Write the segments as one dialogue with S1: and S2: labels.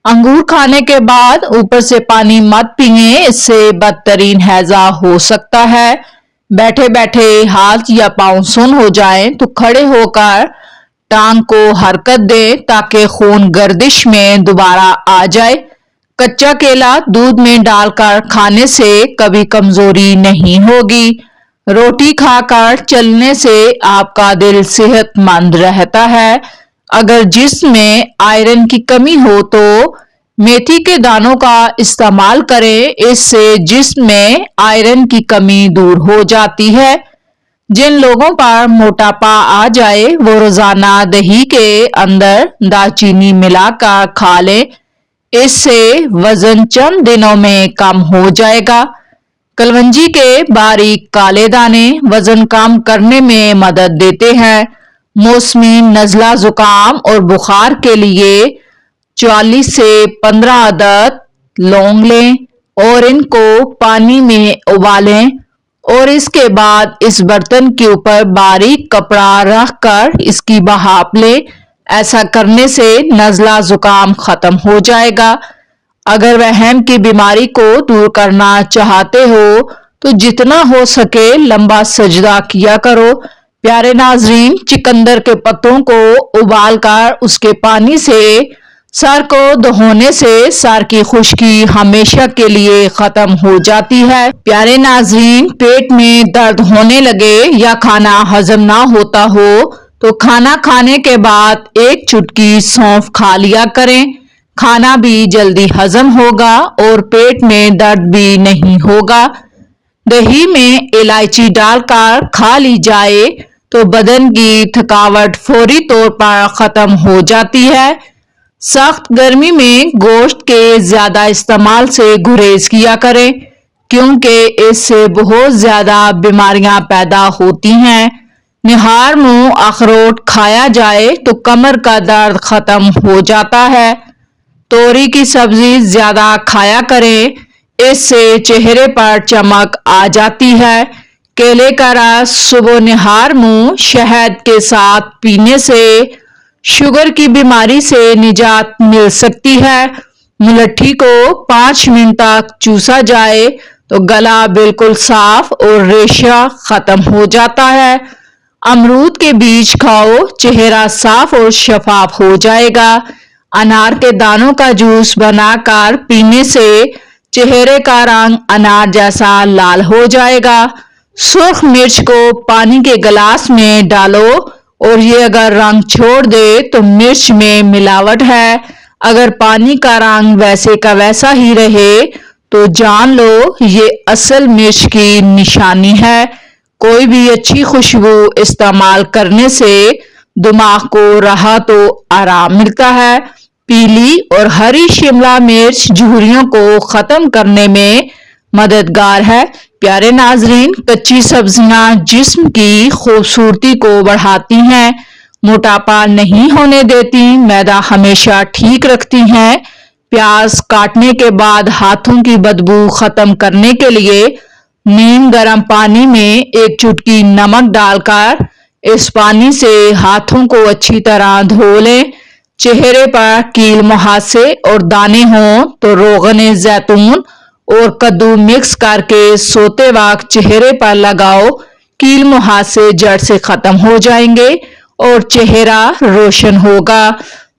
S1: अंगूर खाने के बाद ऊपर से पानी मत पिए, इससे बदतरीन हैजा हो सकता है। बैठे बैठे हाथ या पांव सुन्न हो जाएं तो खड़े होकर टांग को हरकत दें ताकि खून गर्दिश में दोबारा आ जाए। कच्चा केला दूध में डालकर खाने से कभी कमजोरी नहीं होगी। रोटी खाकर चलने से आपका दिल सेहतमंद रहता है। अगर जिस्म में आयरन की कमी हो तो मेथी के दानों का इस्तेमाल करें, इससे जिस्म में आयरन की कमी दूर हो जाती है। जिन लोगों पर मोटापा आ जाए वो रोजाना दही के अंदर दालचीनी मिलाकर खा लें, इससे वजन चंद दिनों में कम हो जाएगा। कलवंजी के बारीक काले दाने वजन कम करने में मदद देते हैं। मौसमी नज़ला जुकाम और बुखार के लिए 40 से 15 अदद लौंग लें और इनको पानी में उबालें और इसके बाद इस बर्तन के ऊपर बारीक कपड़ा रखकर इसकी भाप लें। ऐसा करने से नज़ला जुकाम खत्म हो जाएगा। अगर वहम की बीमारी को दूर करना चाहते हो तो जितना हो सके लंबा सजदा किया करो। प्यारे नाजरीन, चिकंदर के पत्तों को उबालकर उसके पानी से सर को धोने से सर की खुश्की हमेशा के लिए खत्म हो जाती है। प्यारे नाजरीन, पेट में दर्द होने लगे या खाना हजम ना होता हो तो खाना खाने के बाद एक चुटकी सौंफ खा लिया करें। खाना भी जल्दी हजम होगा और पेट में दर्द भी नहीं होगा। दही में इलायची डालकर खा ली जाए तो बदन की थकावट फौरी तौर पर खत्म हो जाती है। सख्त गर्मी में गोश्त के ज्यादा इस्तेमाल से गुरेज किया करें क्योंकि इससे बहुत ज्यादा बीमारियां पैदा होती हैं। निहार मुंह अखरोट खाया जाए तो कमर का दर्द खत्म हो जाता है। तोरी की सब्जी ज्यादा खाया करें, इससे चेहरे पर चमक आ जाती है। केले का रस सुबह निहार मुंह शहद के साथ पीने से शुगर की बीमारी से निजात मिल सकती है। मुलट्ठी को 5 मिनट तक चूसा जाए तो गला बिल्कुल साफ और रेशा खत्म हो जाता है। अमरूद के बीज खाओ, चेहरा साफ और शफाफ हो जाएगा। अनार के दानों का जूस बनाकर पीने से चेहरे का रंग अनार जैसा लाल हो जाएगा। सुर्ख मिर्च को पानी के गिलास में डालो और ये अगर रंग छोड़ दे तो मिर्च में मिलावट है। अगर पानी का रंग वैसे का वैसा ही रहे तो जान लो ये असल मिर्च की निशानी है। कोई भी अच्छी खुशबू इस्तेमाल करने से दिमाग को राहत तो आराम मिलता है। पीली और हरी शिमला मिर्च झुर्रियों को खत्म करने में मददगार है। प्यारे नाजरीन, कच्ची सब्जियां जिस्म की खूबसूरती को बढ़ाती हैं, मोटापा नहीं होने देती, मैदा हमेशा ठीक रखती हैं। प्याज काटने के बाद हाथों की बदबू खत्म करने के लिए नीम गर्म पानी में एक चुटकी नमक डालकर इस पानी से हाथों को अच्छी तरह धो लें। चेहरे पर कील मुहासे और दाने हों तो रोगन जैतून और कद्दू मिक्स करके सोते वक्त चेहरे पर लगाओ। कील मुहासे जड़ से खत्म हो जाएंगे और चेहरा रोशन होगा।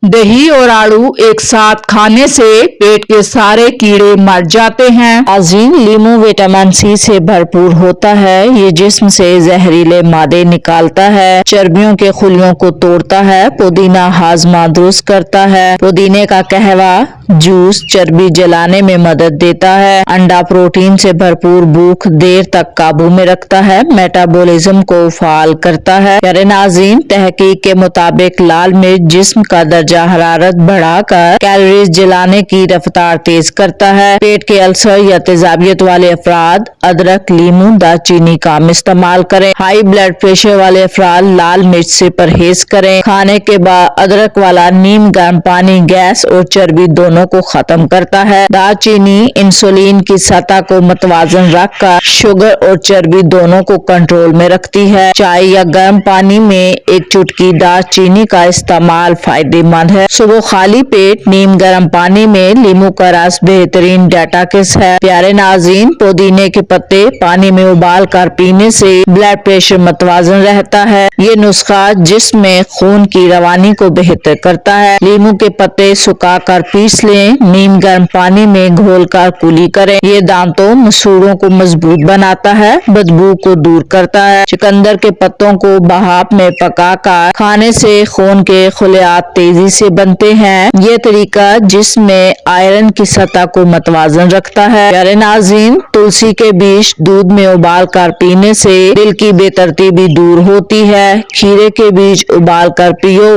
S1: दही और आड़ू एक साथ खाने से पेट के सारे कीड़े मर जाते हैं।
S2: नाज़रीन, लीमू विटामिन सी से भरपूर होता है। ये जिस्म से जहरीले मादे निकालता है, चर्बियों के खुलियों को तोड़ता है। पुदीना हाजमा दुरुस्त करता है। पुदीने का कहवा जूस चर्बी जलाने में मदद देता है। अंडा प्रोटीन से भरपूर भूख देर तक काबू में रखता है, मेटाबॉलिज्म को फाल करता है। प्यारे नाज़रीन, तहकीक के मुताबिक लाल मिर्च जिस्म का दर्जा हरारत बढ़ाकर कैलोरीज जलाने की रफ्तार तेज करता है। पेट के अल्सर या तेजाबियत वाले अफराद अदरक, लीमू, दालचीनी का इस्तेमाल करें। हाई ब्लड प्रेशर वाले अफराद लाल मिर्च से परहेज करें। खाने के बाद अदरक वाला नीम गर्म पानी गैस और चर्बी दोनों دونوں کو ختم کرتا ہے۔ دار چینی انسولین کی سطح کو متوازن رکھ کر شوگر اور چربی دونوں کو کنٹرول میں رکھتی ہے۔ چائے یا گرم پانی میں ایک چٹکی دار چینی کا استعمال فائدہ مند ہے۔ صبح خالی پیٹ نیم گرم پانی میں لیموں کا رس بہترین ڈیٹاکس ہے۔ پیارے ناظرین، پودینے کے پتے پانی میں ابال کر پینے سے بلڈ پریشر متوازن رہتا ہے۔ یہ نسخہ جسم میں خون کی روانی کو بہتر کرتا ہے۔ لیموں کے پتے سکھا کر پیس لیں، نیم گرم پانی میں گھول کر کلی کریں۔ یہ دانتوں مسوڑوں کو مضبوط بناتا ہے، بدبو کو دور کرتا ہے۔ چقندر کے پتوں کو بھاپ میں پکا کر کھانے سے خون کے خلیات تیزی سے بنتے ہیں۔ یہ طریقہ جسم میں آئرن کی سطح کو متوازن رکھتا ہے۔ پیارے ناظرین، تلسی کے بیج دودھ میں ابال کر پینے سے دل کی بے ترتیبی دور ہوتی ہے۔ کھیرے کے بیج ابال کر پیو،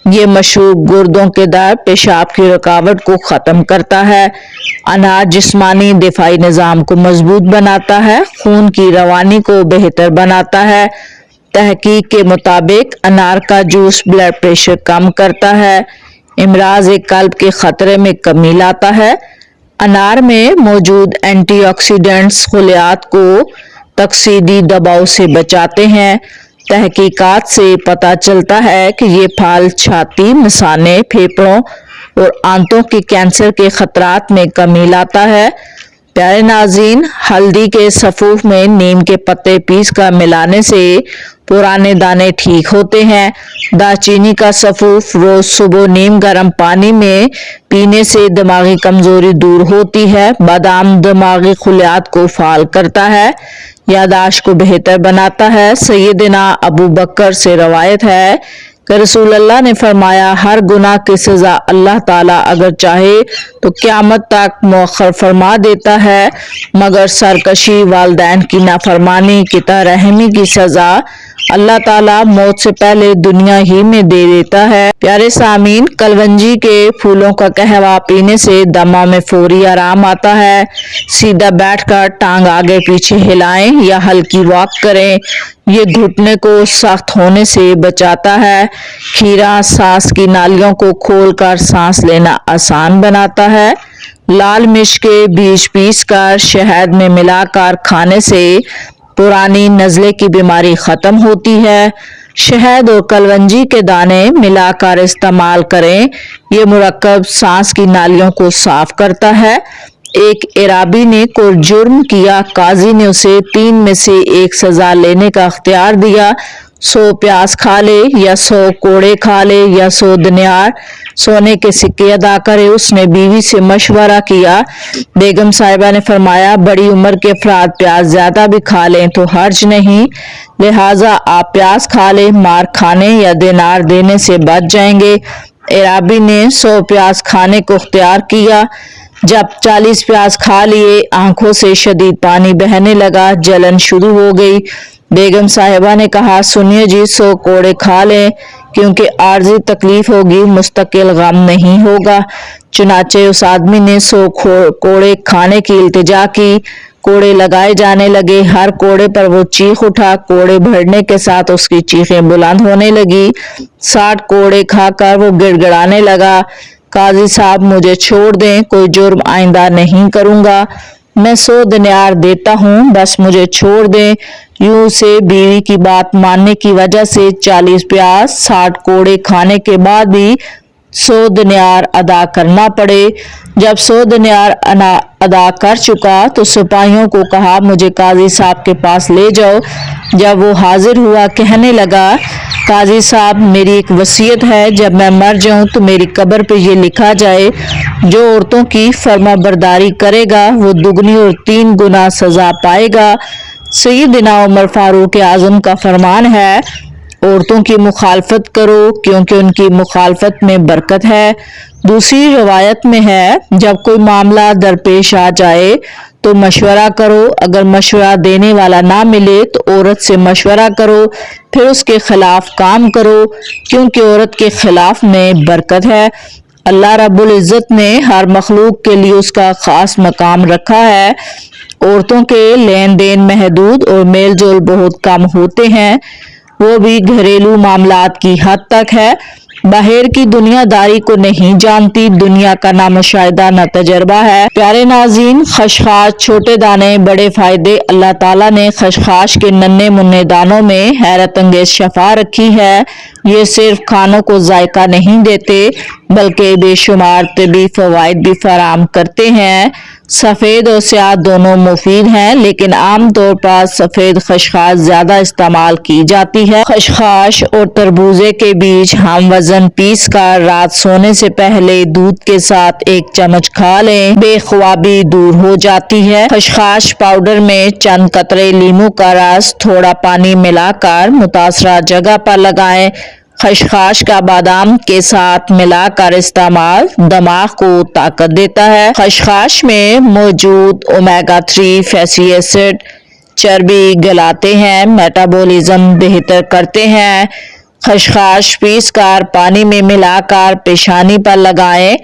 S2: یہ مشروب گردوں کے درد، پیشاب کی رکاوٹ کو ختم کرتا ہے۔ انار جسمانی دفاعی نظام کو مضبوط بناتا ہے، خون کی روانی کو بہتر بناتا ہے۔ تحقیق کے مطابق انار کا جوس بلڈ پریشر کم کرتا ہے، امراض قلب کے خطرے میں کمی لاتا ہے۔ انار میں موجود اینٹی آکسیڈنٹس خلیات کو تکسیدی دباؤ سے بچاتے ہیں۔ تحقیقات سے پتہ چلتا ہے کہ یہ پھل چھاتی، مثانے، پھیپھڑوں اور آنتوں کے کینسر کے خطرات میں کمی لاتا ہے۔ پیارے ناظرین، ہلدی کے سفوف میں نیم کے پتے پیس کر ملانے سے پرانے دانے ٹھیک ہوتے ہیں۔ دار چینی کا سفوف روز صبح نیم گرم پانی میں پینے سے دماغی کمزوری دور ہوتی ہے۔ بادام دماغی خلیات کو فعال کرتا ہے، یادداشت کو بہتر بناتا ہے۔ سیدنا ابو بکر سے روایت ہے کہ رسول اللہ نے فرمایا، ہر گناہ کی سزا اللہ تعالیٰ اگر چاہے تو قیامت تک مؤخر فرما دیتا ہے، مگر سرکشی، والدین کی نافرمانی، قطع رحمی کی سزا اللہ تعالیٰ موت سے پہلے دنیا ہی میں دے دیتا ہے۔ پیارے سامعین، کلونجی کے پھولوں کا قہوہ پینے سے دمہ میں فوری آرام آتا ہے۔ سیدھا بیٹھ کر ٹانگ آگے پیچھے ہلائیں یا ہلکی واک کریں، یہ گھٹنے کو سخت ہونے سے بچاتا ہے۔ کھیرا سانس کی نالیوں کو کھول کر سانس لینا آسان بناتا ہے۔ لال مرچ کے بیج پیس کر شہد میں ملا کر کھانے سے پرانی نزلے کی بیماری ختم ہوتی ہے۔ شہد اور کلونجی کے دانے ملا کر استعمال کریں، یہ مرکب سانس کی نالیوں کو صاف کرتا ہے۔ ایک عرابی نے کوئی جرم کیا، قاضی نے اسے 3 میں سے 1 سزا لینے کا اختیار دیا، 100 پیاز کھا لے یا 100 کوڑے کھا لے یا 100 دینار سونے کے سکے ادا کرے۔ اس نے بیوی سے مشورہ کیا، بیگم صاحبہ نے فرمایا، بڑی عمر کے افراد پیاز زیادہ بھی کھا لیں تو حرج نہیں، لہٰذا آپ پیاز کھا لیں، مار کھانے یا دینار دینے سے بچ جائیں گے۔ عرابی نے 100 پیاز کھانے کو اختیار کیا۔ جب 40 پیاز کھا لیے، آنکھوں سے شدید پانی بہنے لگا، جلن شروع ہو گئی۔ بیگم صاحبہ نے کہا، سنیے جی، 100 کوڑے کھا لیں، کیونکہ عارضی تکلیف ہوگی، مستقل غم نہیں ہوگا۔ چنانچہ اس آدمی نے 100 کوڑے کھانے کی التجا کی۔ کوڑے لگائے جانے لگے، ہر کوڑے پر وہ چیخ اٹھا، کوڑے بڑھنے کے ساتھ اس کی چیخیں بلند ہونے لگی۔ 60 کوڑے کھا کر وہ گڑ گڑانے لگا، قاضی صاحب مجھے چھوڑ دیں، کوئی جرم آئندہ نہیں کروں گا، میں 100 دینار دیتا ہوں، بس مجھے چھوڑ دیں۔ یوں اسے بیوی کی بات ماننے کی وجہ سے 40 پیاز 60 کوڑے کھانے کے بعد بھی 100 دینار ادا کرنا پڑے۔ جب 100 دینار ادا کر چکا تو سپاہیوں کو کہا، مجھے قاضی صاحب کے پاس لے جاؤ۔ جب وہ حاضر ہوا، کہنے لگا، قاضی صاحب میری ایک وصیت ہے، جب میں مر جاؤں تو میری قبر پہ یہ لکھا جائے، جو عورتوں کی فرما برداری کرے گا وہ دگنی اور 3 گنا سزا پائے گا۔ سیدنا عمر فاروق اعظم کا فرمان ہے، عورتوں کی مخالفت کرو کیونکہ ان کی مخالفت میں برکت ہے۔ دوسری روایت میں ہے، جب کوئی معاملہ درپیش آ جائے تو مشورہ کرو، اگر مشورہ دینے والا نہ ملے تو عورت سے مشورہ کرو، پھر اس کے خلاف کام کرو، کیونکہ عورت کے خلاف میں برکت ہے۔ اللہ رب العزت نے ہر مخلوق کے لیے اس کا خاص مقام رکھا ہے۔ عورتوں کے لین دین محدود اور میل جول بہت کم ہوتے ہیں، وہ بھی گھریلو معاملات کی حد تک ہے۔ बाहर की दुनियादारी को नहीं जानती, दुनिया का ना मुशाहिदा ना तजर्बा है। प्यारे नाज़रीन, खशखाश छोटे दाने बड़े फायदे। अल्लाह ताला ने खशखाश के नन्हे मुन्ने दानों में हैरत अंगेज शफा रखी है। ये सिर्फ खानों को जायका नहीं देते बल्कि बेशुमार तबी फवाइद भी फराम करते हैं। सफ़ेद और स्याह दोनों मुफीद हैं, लेकिन आम तौर पर सफ़ेद खशखाश ज़्यादा इस्तेमाल की जाती है। खशखाश और तरबूजे के बीज हम वजन पीस कर रात सोने से पहले दूध के साथ 1 चम्मच खा लें, बेख्वाबी दूर हो जाती है। खशखाश पाउडर में चंद कतरे लीमू का रस थोड़ा पानी मिलाकर मुतासरा जगह पर लगाएं। खशखाश का बादाम के साथ मिलाकर इस्तेमाल दिमाग को ताकत देता है। खशखाश में मौजूद ओमेगा 3 फैटी एसिड चर्बी गलाते हैं, मेटाबॉलिज्म बेहतर करते हैं। खशखाश पीसकर पानी में मिलाकर पेशानी पर लगाएं,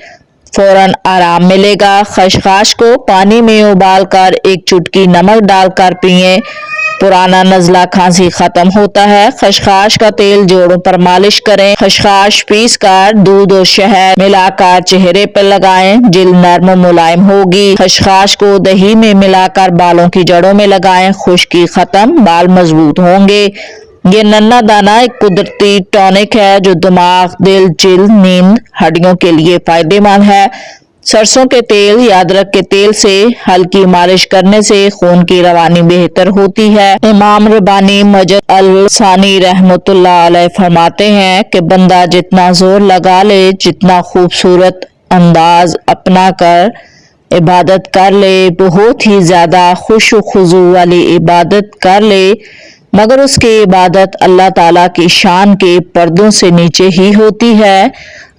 S2: फौरन आराम मिलेगा। खशखाश को पानी में उबालकर 1 चुटकी नमक डालकर पिएं, पुराना नज़ला खांसी खत्म होता है। खशखाश का तेल जोड़ों पर मालिश करें। खशखाश पीसकर दूध और शहद मिलाकर चेहरे पर लगाएं, जिल्द नर्म और मुलायम होगी। खशखाश को दही में मिलाकर बालों की जड़ों में लगाएं, खुश्की खत्म, बाल मजबूत होंगे। ये नन्ना दाना एक कुदरती टॉनिक है जो दिमाग, दिल, जिल्द, नींद, हड्डियों के लिए फायदेमंद है। सरसों के तेल या अदरक के तेल से हल्की मालिश करने से खून की रवानी बेहतर होती है। इमाम रबानी मजद अल सानी रहमतुल्लाह अलैह फरमाते हैं कि बंदा जितना जोर लगा ले, जितना खूबसूरत अंदाज अपना कर इबादत कर ले, बहुत ही ज्यादा खुशू खुजू वाली इबादत कर ले, मगर उसकी इबादत अल्लाह ताला की शान के पर्दों से नीचे ही होती है।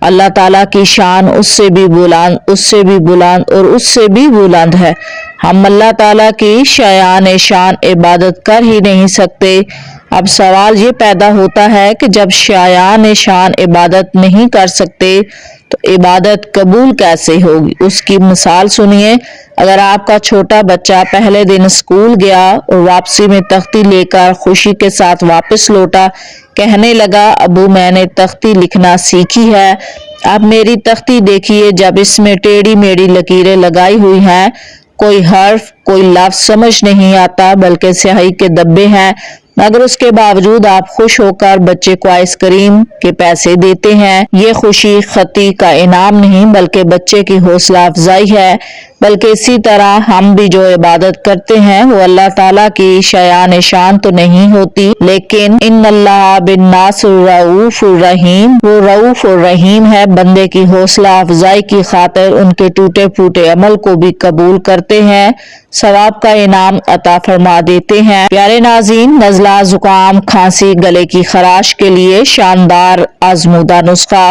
S2: अल्लाह ताला की शान उससे भी बुलंद, उससे भी बुलंद और उससे भी बुलंद है। हम अल्लाह ताला की शायान शान इबादत कर ही नहीं सकते। अब सवाल ये पैदा होता है कि जब शायान शान इबादत नहीं कर सकते तो इबादत कबूल कैसे होगी। उसकी मिसाल सुनिए। अगर आपका छोटा बच्चा पहले दिन स्कूल गया और वापसी में तख्ती लेकर खुशी के साथ वापस लौटा, कहने लगा, अबू मैंने तख्ती लिखना सीखी है, अब मेरी तख्ती देखिए, जब इसमें टेढ़ी मेढ़ी लकीरें लगाई हुई हैं, कोई हर्फ कोई लफ्ज समझ नहीं आता बल्कि स्याही के धब्बे हैं, मगर उसके बावजूद आप खुश होकर बच्चे को आइसक्रीम के पैसे देते हैं। ये खुशी खती का इनाम नहीं बल्कि बच्चे की हौसला अफजाई है। बल्कि इसी तरह हम भी जो इबादत करते हैं वो अल्लाह ताला की शायान शान तो नहीं होती, लेकिन इन्नल्लाह बिन्नास रऊफुर रहीम, वो रऊफ और रहीम है। बंदे की हौसला अफजाई की खातिर उनके टूटे फूटे अमल को भी कबूल करते हैं, सवाब का इनाम अता फरमा देते हैं। प्यारे नाज़रीन, नज़ला, जुकाम, खांसी, गले की खराश के लिए शानदार आजमूदा नुस्खा: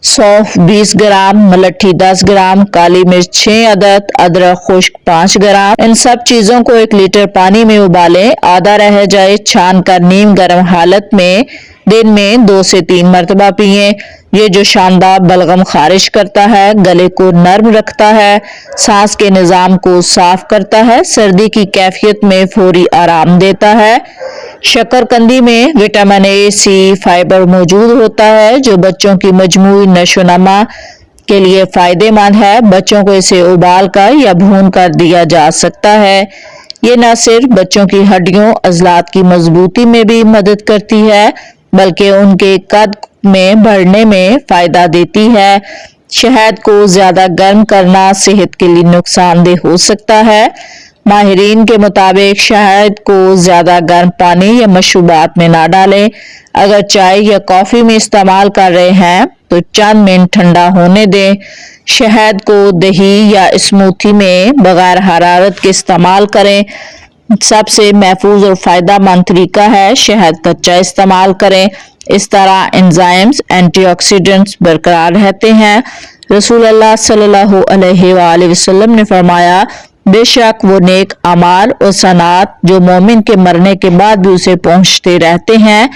S2: सौंफ 20 ग्राम, मलट्ठी 10 ग्राम, काली मिर्च 6 अदद, अदरक खुश्क 5 ग्राम। इन सब चीजों को 1 लीटर पानी में उबालें, आधा रह जाए छान कर नीम गर्म हालत में दिन में 2 से 3 मरतबा पिएं। ये जो शानदार बलगम खारिज करता है, गले को नर्म रखता है, सांस के निजाम को साफ करता है, सर्दी की कैफियत में फौरी आराम देता है। शकरकंदी में विटामिन ए, सी, फाइबर मौजूद होता है जो बच्चों की मजमूई नशोनमा के लिए फायदेमंद है। बच्चों को इसे उबाल कर या भून कर दिया जा सकता है। ये न सिर्फ बच्चों की हड्डियों, अज़लात की मजबूती में भी मदद करती है बल्कि उनके कद में बढ़ने में फायदा देती है। शहद को ज्यादा गर्म करना सेहत के लिए नुकसानदेह हो सकता है। माहिरीन के मुताबिक शहद को ज्यादा गर्म पानी या मशरूबात में ना डालें। अगर चाय या कॉफी में इस्तेमाल कर रहे हैं तो चंद मिनट ठंडा होने दें। शहद को दही या स्मूथी में बगैर हरारत के इस्तेमाल करें। सबसे महफूज और फायदेमंद तरीका है शहद कच्चा इस्तेमाल करें। इस तरह एंजाइम्स, एंटीऑक्सीडेंट्स बरकरार रहते हैं। रसूल अल्लाह सल्लल्लाहु अलैहि वसल्लम ने फरमाया, बेशक वो नेक अमाल और सनात जो मोमिन के मरने के बाद भी उसे पहुंचते रहते हैं,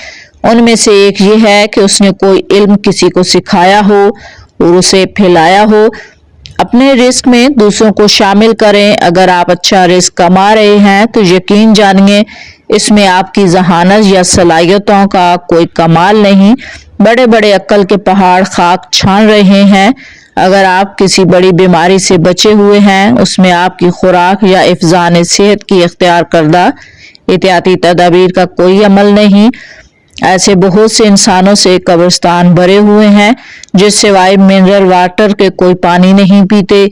S2: उनमें से एक ये है कि उसने कोई इल्म किसी को सिखाया हो और उसे फैलाया हो। अपने रिस्क में दूसरों को शामिल करें। अगर आप अच्छा रिस्क कमा रहे हैं तो यकीन जानिए इसमें आपकी जहानत या सलाहियतों का कोई कमाल नहीं बड़े बड़े अक्ल के पहाड़ खाक छान रहे हैं। अगर आप किसी बड़ी बीमारी से बचे हुए हैं, उसमें आपकी खुराक या हिफ्ज़ान सेहत की इख्तियार करदा एहतियाती तदाबीर का कोई अमल नहीं। ऐसे बहुत से इंसानों से कब्रिस्तान भरे हुए हैं जो सिवाय मिनरल वाटर के कोई पानी नहीं पीते,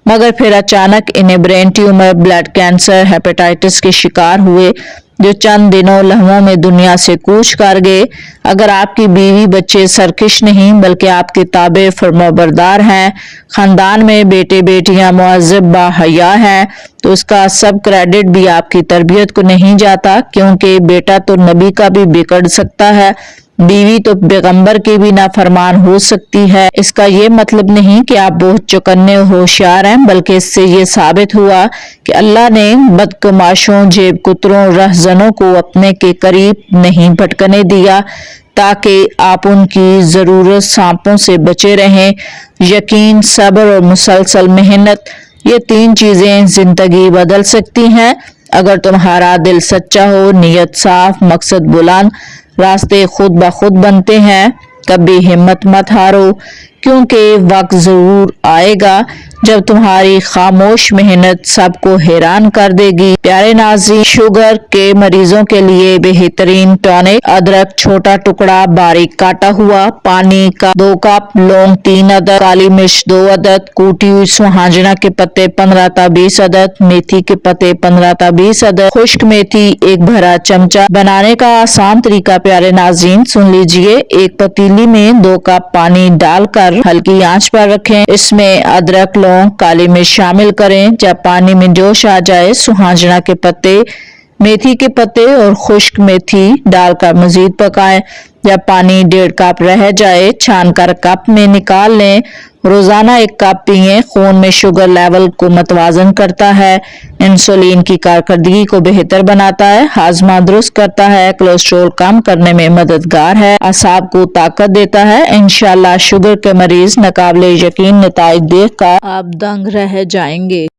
S2: मगर फिर अचानक इन्हें brain tumour, blood cancer, hepatitis के शिकार हुए जो चंद दिनों लम्हों में दुनिया से कूच कर गए। अगर आपकी बीवी बच्चे सरकश नहीं बल्कि आपके ताबे फरमाबरदार हैं, खानदान में बेटे बेटियां मुअज़्ज़ब बाहया हैं, तो उसका सब क्रेडिट भी आपकी तरबियत को नहीं जाता, क्योंकि बेटा तो नबी का भी बिगड़ सकता है, बीवी तो पैगंबर की भी नाफरमान हो सकती है। इसका ये मतलब नहीं कि आप बहुत चौकन्ने होशियार हैं, बल्कि इससे ये साबित हुआ कि अल्लाह ने बदकमाशों, जेब कुतरों, रहजनों को अपने के करीब नहीं भटकने दिया, ताकि आप उनकी जरूरत सांपों से बचे रहें। यकीन, सब्र और मुसलसल मेहनत, ये तीन चीजें जिंदगी बदल सकती हैं। अगर तुम्हारा दिल सच्चा हो, नीयत साफ, मकसद बुलंद, रास्ते खुद ब खुद बनते हैं। कभी हिम्मत मत हारो, क्योंकि वक्त जरूर आएगा जब तुम्हारी खामोश मेहनत सबको हैरान कर देगी। प्यारे नाज़रीन, शुगर के मरीजों के लिए बेहतरीन टॉनिक, अदरक छोटा टुकड़ा बारीक काटा हुआ, पानी का 2 कप, लौंग 3 अदद, काली मिर्च 2 अदद, कूटी हुई सुहाजना के पत्ते 15 ता 20 अदद, मेथी के पत्ते 15 ता 20 अदद, खुश्क मेथी 1 भरा चमचा। बनाने का आसान तरीका प्यारे नाज़रीन सुन लीजिए। एक पतीली में 2 कप पानी डालकर हल्की आंच पर रखें। इसमें अदरक, लौंग, काली मिर्च शामिल करें। जब पानी में जोश आ जाए, सुहाजना के पत्ते, मेथी के पत्ते और खुश्क मेथी डालकर मजीद पकाएं। जब पानी 1.5 कप रह जाए, छानकर कप में निकाल लें। रोजाना 1 कप पिएं। खून में शुगर लेवल को मतवाजन करता है, इंसुलिन की कारकर्दगी को बेहतर बनाता है, हाजमा दुरुस्त करता है, कोलेस्ट्रॉल कम करने में मददगार है, असाब को ताकत देता है। इंशाअल्लाह शुगर के मरीज नाकाबिले यकीन नताइज देखकर आप दंग रह जाएंगे।